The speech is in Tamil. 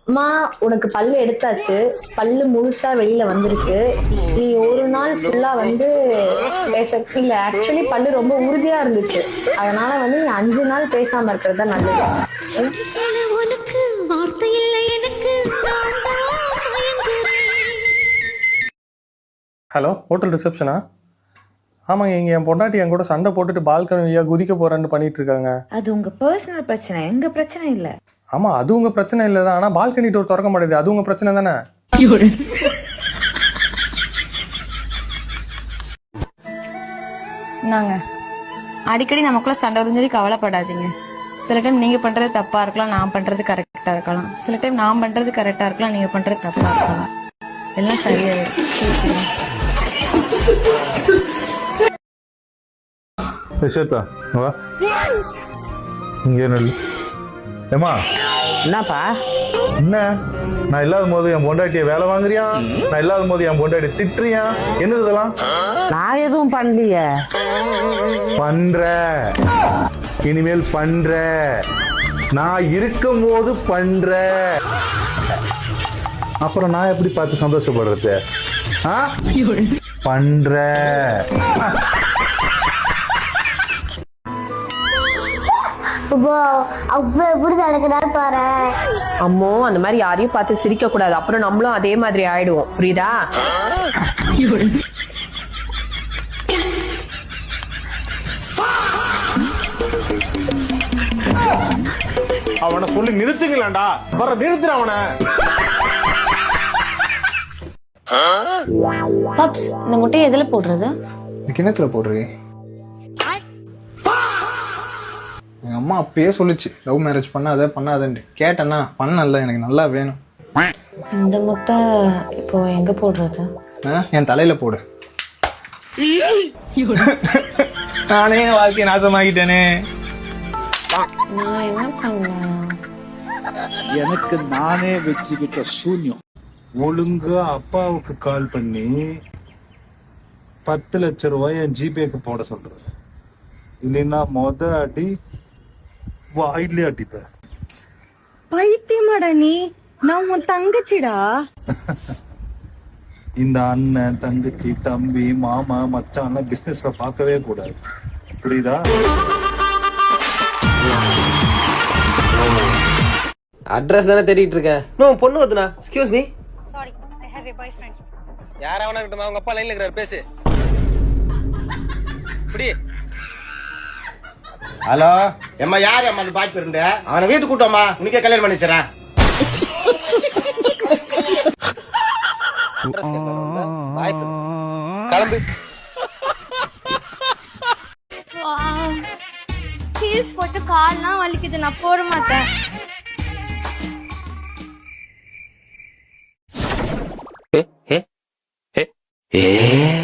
அம்மா உனக்கு பல்லு எடுத்தாச்சு, பல்லு முழுசா வெளியில வந்துருச்சு. நீ ஒரு நாள் ஃபுல்லா வந்து பேச இல்ல, ஆக்சுவலி பல்லு ரொம்ப உறுதியா இருந்துச்சு. அதனால வந்து நீ 5 நாள் பேசாம இருக்கிறது தான் நல்லது. ஹலோ, ஹோட்டல் ரிசப்ஷனா? ஆமாங்க, இங்கே என் பொண்டாட்டி என் கூட சண்டை போட்டுட்டு பால்கனியா குதிக்க போறேன்னு பண்ணிட்டு இருக்காங்க. அது உங்க பர்சனல் பிரச்சனை, எங்க பிரச்சனை இல்ல. ஆமா, அது உங்க பிரச்சனை இல்லை தான். ஆனால் பால்கனி டோர் திறக்க மாட்டேது, அது உங்க பிரச்சனை தானே? நாங்க அடிக்கடி நமக்குள்ள சண்டை வரும்னு சொல்லி கவலைப்படாதீங்க. சில டைம் நீங்க பண்றது தப்பா இருக்கலாம், நான் பண்றது கரெக்டா இருக்கலாம். சில டைம் நான் பண்றது கரெக்டா இருக்கலாம், நீங்க பண்றது தப்பா இருக்கலாம். எல்லாம் சரியா சேத்தா வா இங்கே நெல். ஏமா என்னப்பா? என்ன நான் இல்லாத போது என் பொண்டாட்டிய வேலை வாங்குறியா? நான் இல்லாத போது என் பொண்டாட்டி திட்டுறியா? என்னது இதெல்லாம்? நான் எதுவும் பண்ணலையே. பண்ற, இனிமேல் பண்ற. நான் இருக்கும் போது பண்ற. அப்புறம் நான் எப்படி பார்த்து சந்தோஷப்படுறது? பண்ற. எப்படி நடக்கிறாரு பாரு. அம்மோ, அந்த மாதிரி யாரையும் பார்த்து சிரிக்க கூடாது, அப்புறம் நம்மளும் அதே மாதிரி ஆயிடுவோம். புரியுதா? அவனை சொல்லி நிறுத்துங்களா? வர நிறுத்துற அவனை. பப்ஸ், இந்த முட்டையை எதுல போடுறது? கிணத்துல போடுறீ? எங்க அம்மா அப்பயே சொல்லிச்சு லவ் மேரேஜ் பண்ணாதன்ட்டு. கேட்டேன்னா பண்ணல, எனக்கு நல்லா வேணும். இந்த முட்டை இப்போ எங்க போடுறது? என் தலையில போடு. நானே வாழ்க்கையை நாசமாக்கிட்டேனே. நான் என்ன பண்ணேன்? எனக்கு நானே வச்சுக்கிட்ட சூன்யம். ஒழுங்கா அப்பாவுக்கு கால் பண்ணி 10 லட்சம் ரூபாய் என் ஜிபேக்கு போட சொல்றேன். இல்லைன்னா அடி வாயிலே அடிப்பேன். பைத்தியமாடா நீ? நான் உன் தங்கச்சிடா. இந்த அண்ணன், தங்கச்சி, தம்பி, மாமா, மச்சான் பிசினஸ்ல பார்க்கவே கூடாது. புரியுதா? அட்ரஸ் தானே தேடிட்டு இருக்க? நோ, பொண்ணு வந்துனா. Excuse me. Sorry, I have a boyfriend. யாரா வேணா இருக்கட்டும், அவங்க அப்பா லைன்ல இருக்காரு, பேசு. புடி. ஹலோ, எம்மா யார் அம்மா அந்த பாய் பேருண்ட? அவனை வீட்டு கூட்டமா, உனக்கே கல்யாணம் பண்ணி வச்சறேன். அட்ரஸ் கேக்குறா பாய் ஃப்ரெண்ட். கிளம்பு. ஹீல்ஸ் போட்டு கால்லாம் வலிக்குது, நான் போட மாட்டேன். ஏ